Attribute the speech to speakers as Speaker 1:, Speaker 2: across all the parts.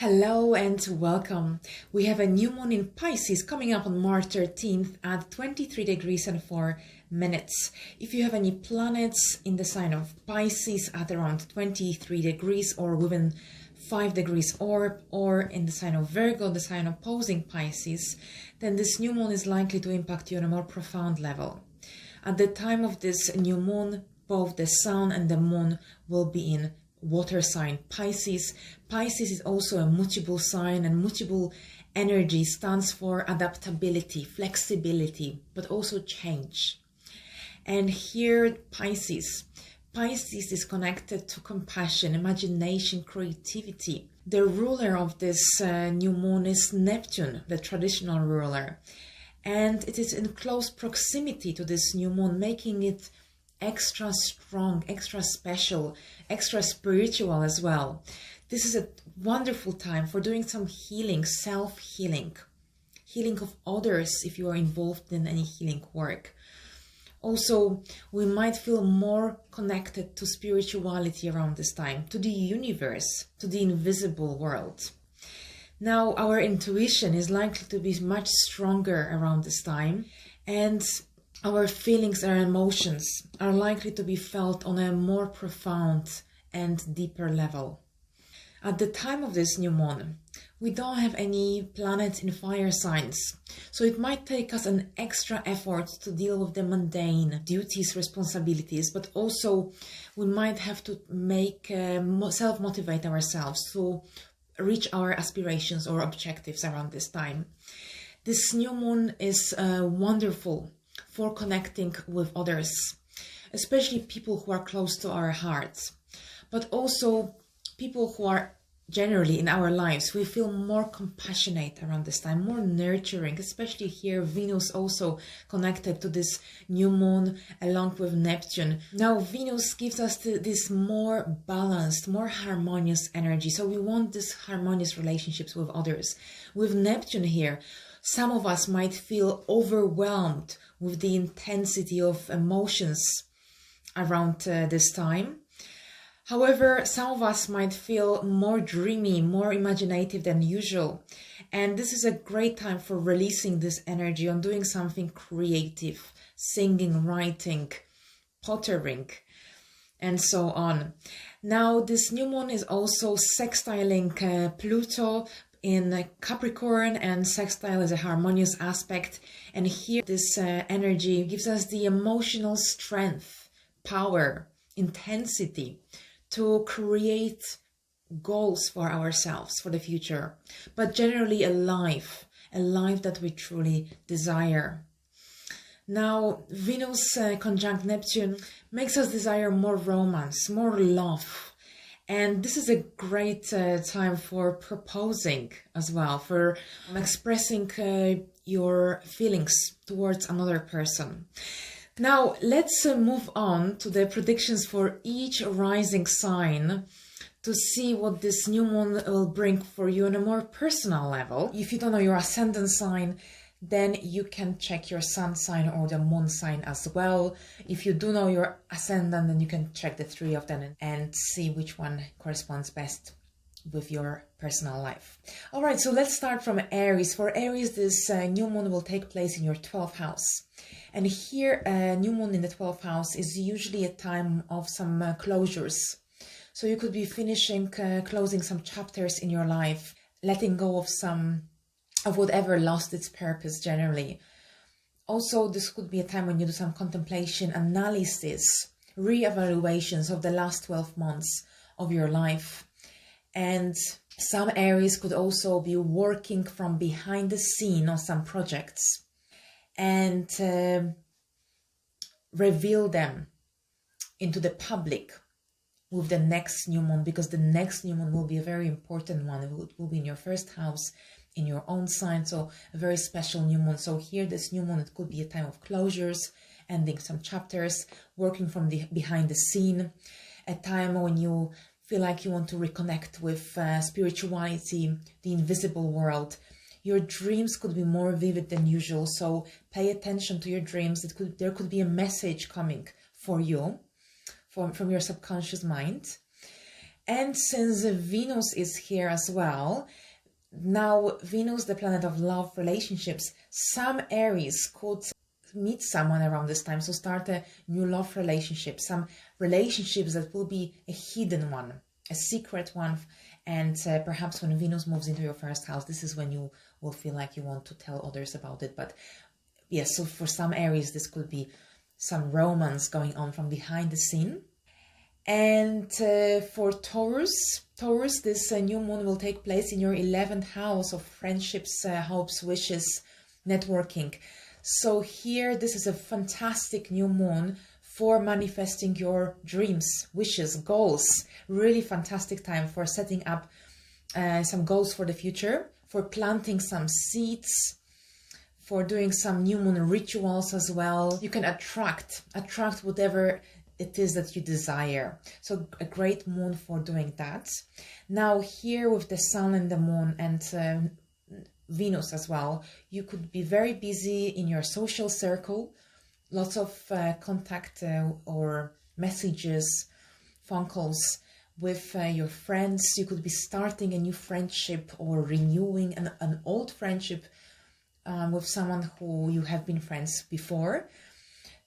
Speaker 1: Hello and welcome. We have a new moon in Pisces coming up on March 13th at 23 degrees and 4 minutes. If you have any planets in the sign of Pisces at around 23 degrees or within 5 degrees orb, or in the sign of Virgo, the sign opposing Pisces, then this new moon is likely to impact you on a more profound level. At the time of this new moon, both the sun and the moon will be in water sign Pisces. Pisces is also a mutable sign, and mutable energy stands for adaptability, flexibility, but also change. And here Pisces is connected to compassion, imagination, creativity. The ruler of this new moon is Neptune, the traditional ruler, and it is in close proximity to this new moon, making it extra strong, extra special, extra spiritual as well. This is a wonderful time for doing some healing, self-healing, healing of others if you are involved in any healing work. Also, we might feel more connected to spirituality around this time, to the universe, to the invisible world. Now, our intuition is likely to be much stronger around this time, and our feelings and emotions are likely to be felt on a more profound and deeper level. At the time of this new moon, we don't have any planets in fire signs, so it might take us an extra effort to deal with the mundane duties, responsibilities, but also we might have to make self-motivate ourselves to reach our aspirations or objectives around this time. This new moon is wonderful for connecting with others, especially people who are close to our hearts, but also people who are generally in our lives. We feel more compassionate around this time, more nurturing, especially here Venus also connected to this new moon along with Neptune. Now Venus gives us this more balanced, more harmonious energy, so we want this harmonious relationships with others. With Neptune here, some of us might feel overwhelmed with the intensity of emotions around this time. However, some of us might feel more dreamy, more imaginative than usual. And this is a great time for releasing this energy on doing something creative, singing, writing, pottering, and so on. Now, this new moon is also sextiling Pluto in Capricorn, and sextile is a harmonious aspect. And here this energy gives us the emotional strength, power, intensity to create goals for ourselves for the future, but generally a life that we truly desire. Now, Venus conjunct Neptune makes us desire more romance, more love. And this is a great time for proposing as well, for expressing your feelings towards another person. Now, let's move on to the predictions for each rising sign to see what this new moon will bring for you on a more personal level. If you don't know your ascendant sign, then you can check your sun sign or the moon sign as well. If you do know your ascendant, then you can check the three of them and see which one corresponds best with your personal life. All right, so let's start from Aries. For Aries, this new moon will take place in your 12th house. And here, a new moon in the 12th house is usually a time of some closures. So you could be finishing, closing some chapters in your life, letting go of whatever lost its purpose generally. Also, this could be a time when you do some contemplation, analysis, re-evaluations of the last 12 months of your life. And some Aries could also be working from behind the scene on some projects and reveal them into the public with the next new moon, because the next new moon will be a very important one. It will be in your first house, in your own sign, so a very special new moon. So here, this new moon, it could be a time of closures, ending some chapters, working from behind the scene, a time when you feel like you want to reconnect with spirituality, the invisible world. Your dreams could be more vivid than usual, so pay attention to your dreams. There could be a message coming for you from your subconscious mind. And since Venus is here as well, now Venus, the planet of love, relationships, some Aries could meet someone around this time, so start a new love relationship, some relationships that will be a hidden one, a secret one, and perhaps when Venus moves into your first house, this is when you will feel like you want to tell others about it. But yes, so for some Aries, this could be some romance going on from behind the scene. And for Taurus, this new moon will take place in your 11th house of friendships, hopes, wishes, networking. So here, this is a fantastic new moon for manifesting your dreams, wishes, goals. Really fantastic time for setting up some goals for the future, for planting some seeds, for doing some new moon rituals as well. You can attract whatever it is that you desire. So a great moon for doing that. Now here with the sun and the moon and Venus as well, you could be very busy in your social circle, lots of contact or messages, phone calls with your friends. You could be starting a new friendship or renewing an old friendship with someone who you have been friends before.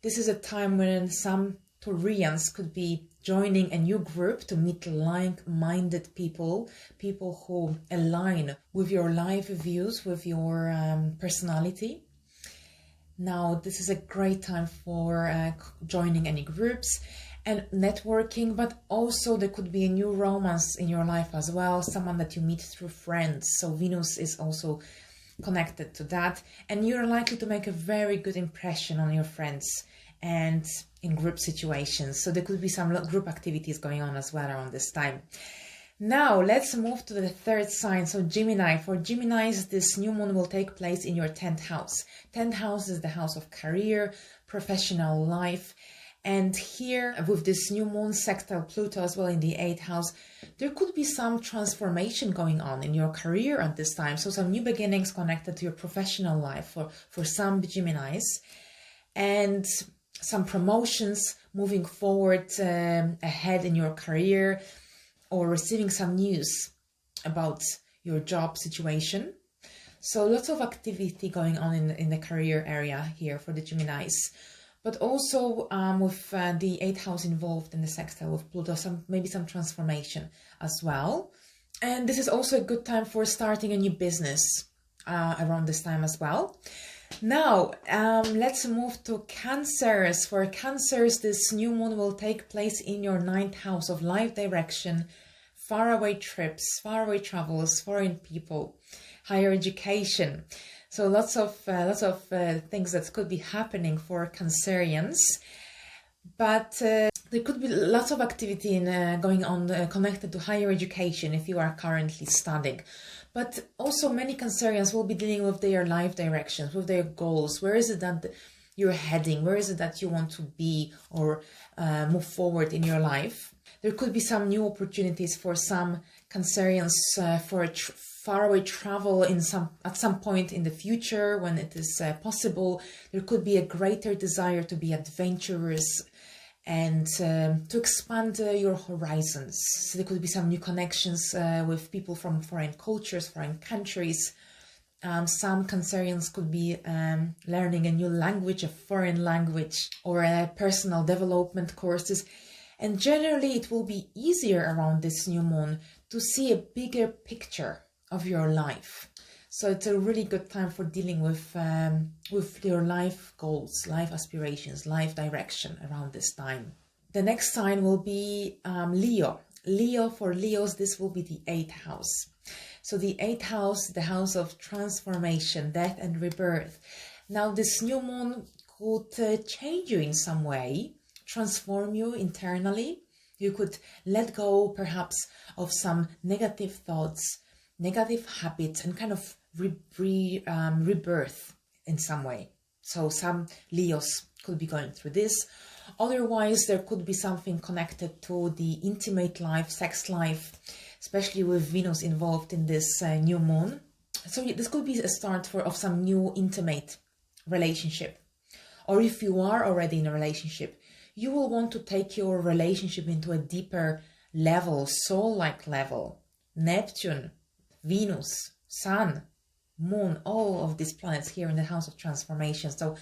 Speaker 1: This is a time when some Taurians could be joining a new group to meet like-minded people who align with your life views, with your personality. Now, this is a great time for joining any groups and networking, but also there could be a new romance in your life as well, someone that you meet through friends. So Venus is also connected to that, and you're likely to make a very good impression on your friends and in group situations. So there could be some group activities going on as well around this time. Now let's move to the third sign. So Gemini. For Geminis, this new moon will take place in your 10th house. 10th house is the house of career, professional life. And here with this new moon sextile Pluto as well in the 8th house, there could be some transformation going on in your career at this time. So some new beginnings connected to your professional life for some Geminis. And some promotions moving forward ahead in your career, or receiving some news about your job situation. So lots of activity going on in the career area here for the Geminis. But also with the 8th house involved in the sextile with Pluto, maybe some transformation as well. And this is also a good time for starting a new business around this time as well. Now, let's move to Cancers. For Cancers, this new moon will take place in your 9th house of life direction, faraway trips, faraway travels, foreign people, higher education. So lots of things that could be happening for Cancerians. But there could be lots of activity going on connected to higher education if you are currently studying. But also many Cancerians will be dealing with their life directions, with their goals. Where is it that you're heading? Where is it that you want to be or move forward in your life? There could be some new opportunities for some Cancerians for faraway travel at some point in the future when it is possible. There could be a greater desire to be adventurous and to expand your horizons. So there could be some new connections with people from foreign cultures, foreign countries. Some Cancerians could be learning a new language, a foreign language, or personal development courses. And generally it will be easier around this new moon to see a bigger picture of your life. So it's a really good time for dealing with your life goals, life aspirations, life direction around this time. The next sign will be Leo. Leo, for Leos, this will be the 8th house. So the 8th house, the house of transformation, death and rebirth. Now this new moon could change you in some way, transform you internally. You could let go perhaps of some negative thoughts, negative habits, and kind of rebirth in some way. So some Leos could be going through this. Otherwise, there could be something connected to the intimate life, sex life, especially with Venus involved in this new moon. So this could be a start of some new intimate relationship. Or if you are already in a relationship, you will want to take your relationship into a deeper level, soul-like level. Neptune, Venus, Sun, Moon, all of these planets here in the house of transformation. So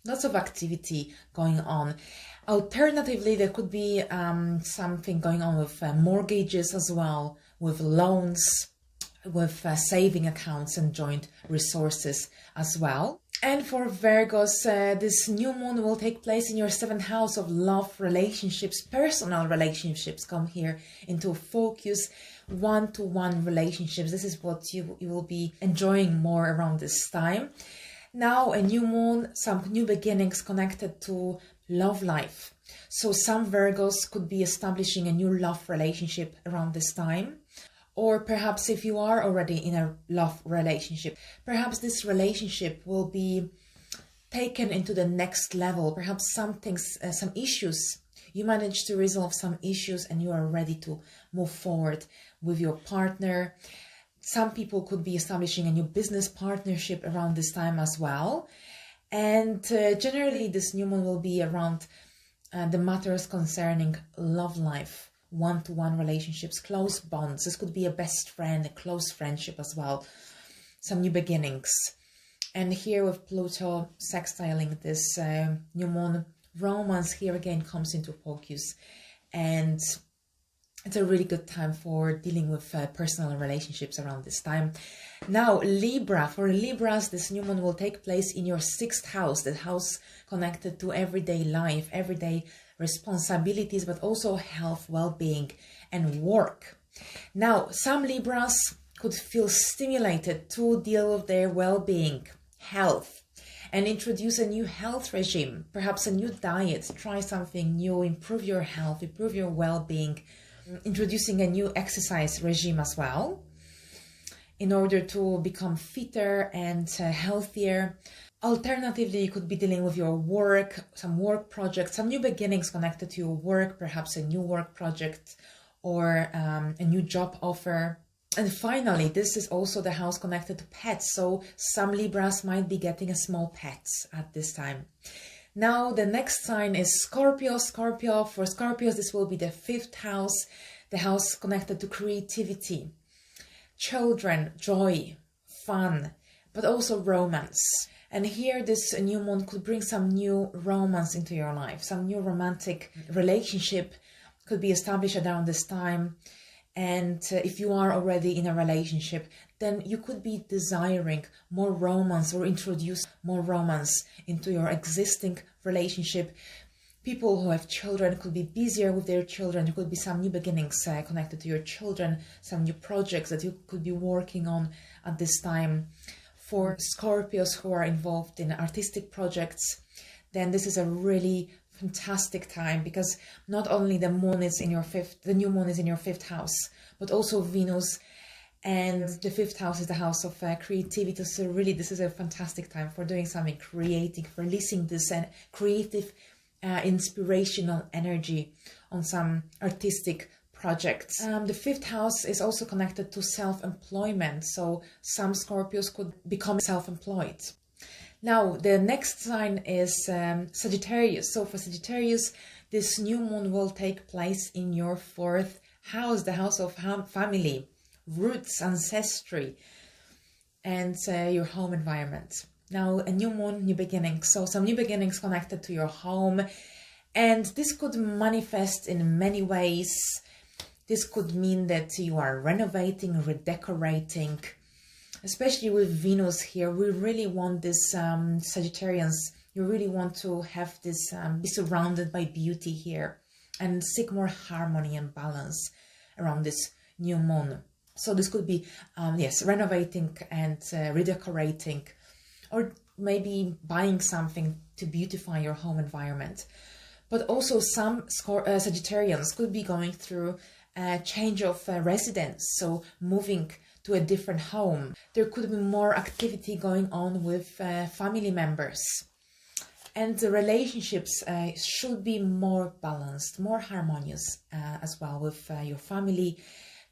Speaker 1: lots of activity going on. Alternatively, there could be something going on with mortgages as well, with loans, with saving accounts and joint resources as well. And for Virgos, this new moon will take place in your 7th house of love, relationships, personal relationships come here into focus, one-to-one relationships. This is what you will be enjoying more around this time. Now, a new moon, some new beginnings connected to love life. So some Virgos could be establishing a new love relationship around this time. Or perhaps if you are already in a love relationship, perhaps this relationship will be taken into the next level. Perhaps some issues, you managed to resolve some issues and you are ready to move forward with your partner. Some people could be establishing a new business partnership around this time as well. And generally this new moon will be around the matters concerning love life. One-to-one relationships, close bonds. This could be a best friend, a close friendship as well. Some new beginnings. And here with Pluto sextiling this new moon, romance here again comes into focus. And it's a really good time for dealing with personal relationships around this time. Now, Libra. For Libras, this new moon will take place in your 6th house, the house connected to everyday life, everyday responsibilities, but also health, well-being, and work. Now, some Libras could feel stimulated to deal with their well-being, health, and introduce a new health regime, perhaps a new diet, try something new, improve your health, improve your well-being, introducing a new exercise regime as well, in order to become fitter and healthier. Alternatively, you could be dealing with your work, some work projects, some new beginnings connected to your work, perhaps a new work project or a new job offer. And finally, this is also the house connected to pets. So some Libras might be getting a small pet at this time. Now, the next sign is Scorpio. Scorpio, for Scorpios, this will be the 5th house, the house connected to creativity, children, joy, fun, but also romance. And here this new moon could bring some new romance into your life. Some new romantic relationship could be established around this time. And if you are already in a relationship, then you could be desiring more romance or introduce more romance into your existing relationship. People who have children could be busier with their children. There could be some new beginnings connected to your children, some new projects that you could be working on at this time. For Scorpios who are involved in artistic projects, then this is a really fantastic time, because not only the moon is in your the new moon is in your 5th house, but also Venus, and the 5th house is the house of creativity. So really, this is a fantastic time for doing something creative, for releasing this creative, inspirational energy on some artistic projects. The 5th house is also connected to self-employment, so some Scorpios could become self-employed. Now, the next sign is Sagittarius. So for Sagittarius, this new moon will take place in your 4th house, the house of family, roots, ancestry, and your home environment. Now, a new moon, new beginnings. So some new beginnings connected to your home, and this could manifest in many ways. This could mean that you are renovating, redecorating, especially with Venus here. We really want this, Sagittarians, you really want to have this, be surrounded by beauty here and seek more harmony and balance around this new moon. So this could be, yes, renovating and redecorating, or maybe buying something to beautify your home environment. But also some Sagittarians could be going through a change of residence, so moving to a different home. There could be more activity going on with family members. And the relationships should be more balanced, more harmonious as well with your family.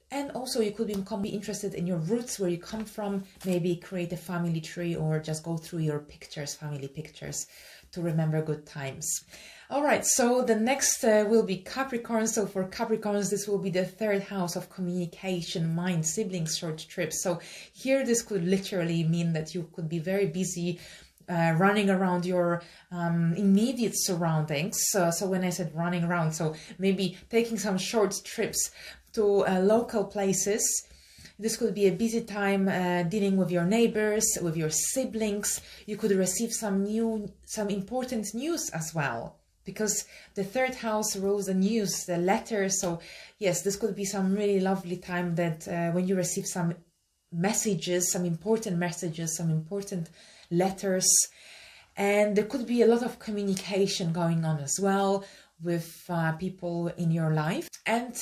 Speaker 1: And also you could be interested in your roots, where you come from, maybe create a family tree or just go through your pictures, family pictures, to remember good times. All right, so the next will be Capricorn. So for Capricorns, this will be the third house of communication, mind, siblings, short trips. So here this could literally mean that you could be very busy running around your immediate surroundings. So when I said running around, so maybe taking some short trips to local places. This could be a busy time dealing with your neighbors, with your siblings. You could receive some important news as well, because the third house rules the news, the letters. So yes, this could be some really lovely time that when you receive some messages, some important letters, and there could be a lot of communication going on as well with people in your life, and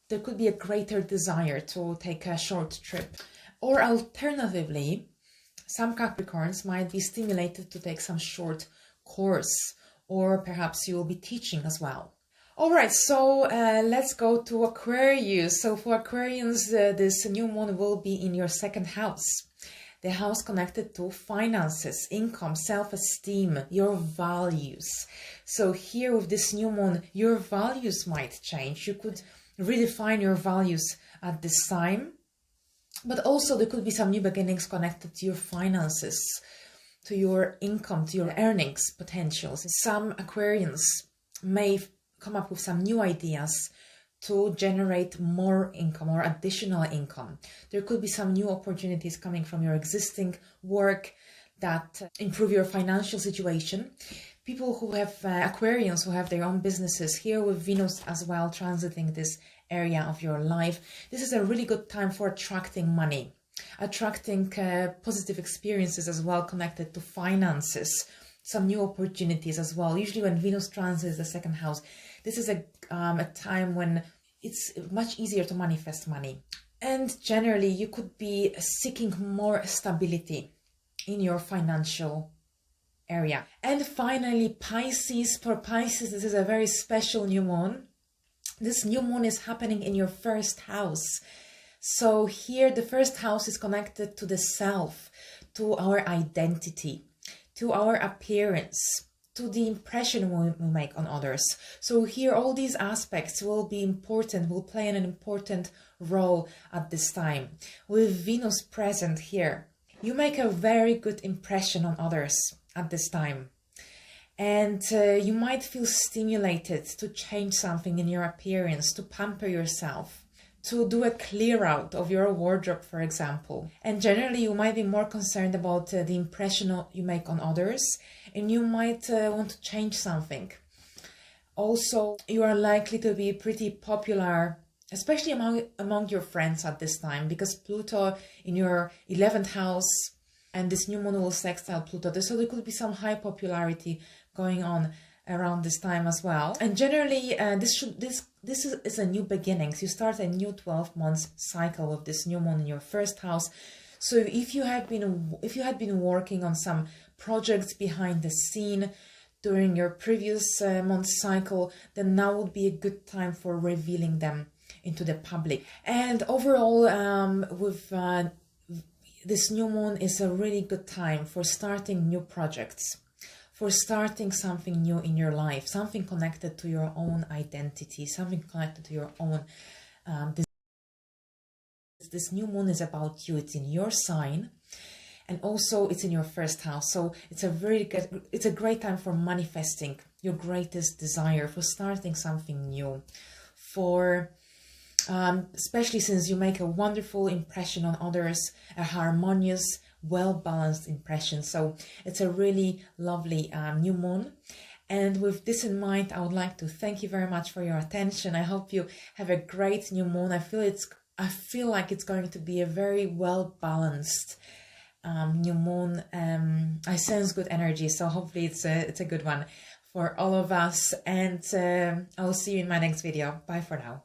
Speaker 1: there could be a greater desire to take a short trip. Or alternatively, some Capricorns might be stimulated to take some short course, or perhaps you will be teaching as well. All right, so let's go to Aquarius. So for Aquarians, this new moon will be in your second house. The house connected to finances, income, self-esteem, your values. So here with this new moon, your values might change. You could redefine your values at this time. But also there could be some new beginnings connected to your finances, to your income, to your earnings potentials. Some Aquarians may come up with some new ideas to generate more income or additional income. There could be some new opportunities coming from your existing work that improve your financial situation. People who have Aquarians who have their own businesses, here with Venus as well transiting this area of your life, this is a really good time for attracting money, attracting positive experiences as well connected to finances, some new opportunities as well. Usually when Venus transits the second house, this is a time when it's much easier to manifest money. And generally you could be seeking more stability in your financial area. And finally, Pisces. For Pisces, this is a very special new moon. This new moon is happening in your first house. So here the first house is connected to the self, to our identity, to our appearance, to the impression we make on others. So here all these aspects will be important, will play an important role at this time. With Venus present here, you make a very good impression on others at this time. And you might feel stimulated to change something in your appearance, to pamper yourself, to do a clear out of your wardrobe, for example. And generally you might be more concerned about the impression you make on others, and you might want to change something. Also, you are likely to be pretty popular, especially among your friends at this time, because Pluto in your 11th house and this new moon will sextile Pluto. So there could be some high popularity going on around this time as well. And generally this is a new beginnings. You start a new 12 months cycle with this new moon in your first house. So if you had been working on some projects behind the scene during your previous month cycle, then now would be a good time for revealing them into the public. And overall, with this new moon is a really good time for starting new projects, for starting something new in your life, something connected to your own identity, something connected to your own this new moon is about you. It's in your sign, and also it's in your first house. So it's a great time for manifesting your greatest desire, for starting something new, for especially since you make a wonderful impression on others, a harmonious, well-balanced impression. So it's a really lovely new moon. And with this in mind, I would like to thank you very much for your attention. I hope you have a great new moon. I feel like it's going to be a very well-balanced new moon. I sense good energy, so hopefully it's a good one for all of us. And I'll see you in my next video. Bye for now.